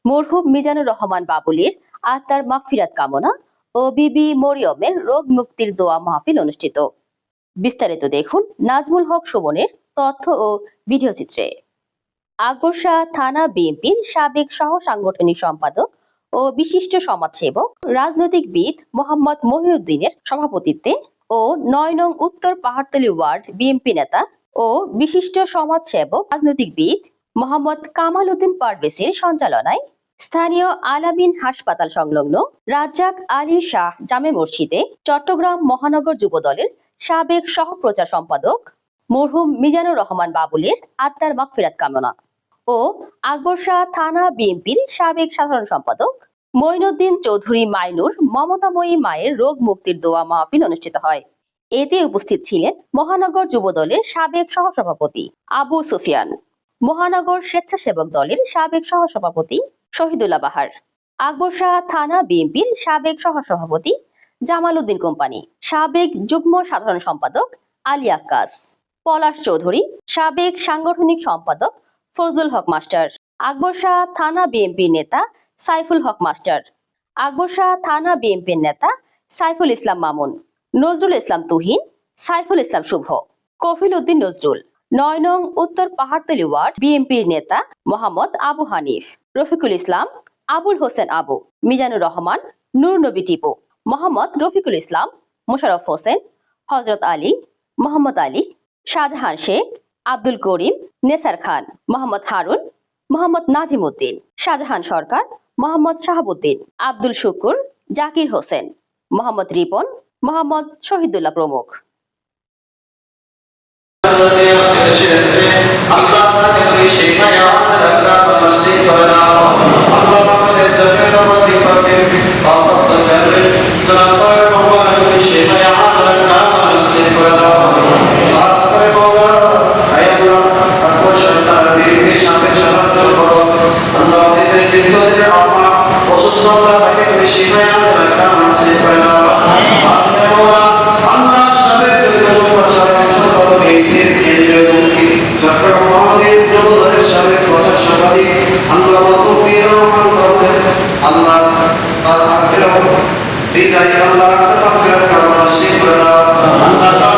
মরহুম মিজানুর রহমান বাবুলির আত্মার মাগফিরাত কামনা ও বিবি মরিয়মের রোগ মুক্তির দোয়া মাহফিল অনুষ্ঠিত। বিস্তারিত দেখুন নাজমুল হক সুমনের তথ্য ও ভিডিও চিত্রে। আকবরশাহ থানা বিএনপির সাবেক সহ সাংগঠনিক সম্পাদক ও বিশিষ্ট সমাজসেবক রাজনৈতিকবিদ মোহাম্মদ মহিউদ্দিনের সভাপতিত্বে ও ৯ নং উত্তর পাহাড়তলী ওয়ার্ড বিএনপি নেতা ও বিশিষ্ট সমাজসেবক রাজনৈতিকবিদ মোহাম্মদ কামাল উদ্দিন পারভেজের সঞ্চালনায় স্থানীয় আলামিন হাসপাতাল সংলগ্ন রাজ্জাক আলী শাহ জামে মসজিদে চট্টগ্রাম মহানগর যুবদলের সাবেক সহপ্রচার সম্পাদক মরহুম মিজানুর রহমান বাবুলের আত্মার মাগফিরাত কামনা ও আকবরশাহ থানা বিএনপির সাবেক সাধারণ সম্পাদক মঈনুদ্দিন চৌধুরী মাইনুর মমতাময়ী মায়ের রোগ মুক্তির দোয়া মাহফিল অনুষ্ঠিত হয়। এতে উপস্থিত ছিলেন মহানগর যুবদলের সাবেক সহসভাপতি আবু সুফিয়ান, মহানগর স্বেচ্ছাসেবক দলের সাবেক সহসভাপতি শহীদুল্লাহ বাহার, আকবরশাহ থানা বিএনপির সাবেক সহসভাপতি জামাল উদ্দিন কোম্পানি, সাবেক যুগ্ম সাধারণ সম্পাদক আলী আক্কাস, পলাশ চৌধুরী, সাবেক সাংগঠনিক সম্পাদক ফজলুল হক মাস্টার, আকবরশাহ থানা বিএনপির নেতা সাইফুল হক মাস্টার, আকবরশাহ থানা বিএনপির নেতা সাইফুল ইসলাম মামুন, নজরুল ইসলাম তুহিন, সাইফুল ইসলাম শুভ, কফিল উদ্দিন নজরুল, ৯ নং উত্তর পাহাড়তলী ওয়ার্ড বিএনপির নেতা মোহাম্মদ আবু হানিফ, রফিকুল ইসলাম, আবুল হোসেন আবু, মিজানুর রহমান, নূর নবী টিপু, মোহাম্মদ রফিকুল ইসলাম, মোশাররফ হোসেন, হযরত আলী, মোহাম্মদ আলী, শাহজাহান শেখ, আব্দুল করিম, নেসার খান, মোহাম্মদ হারুন, মোহাম্মদ নাজিম উদ্দিন, শাহজাহান সরকার, মোহাম্মদ শাহাবুদ্দিন, আব্দুল শুকুর, জাকির হোসেন, মোহাম্মদ রিপন, মোহাম্মদ শহীদুল্লাহ প্রমুখ। Allah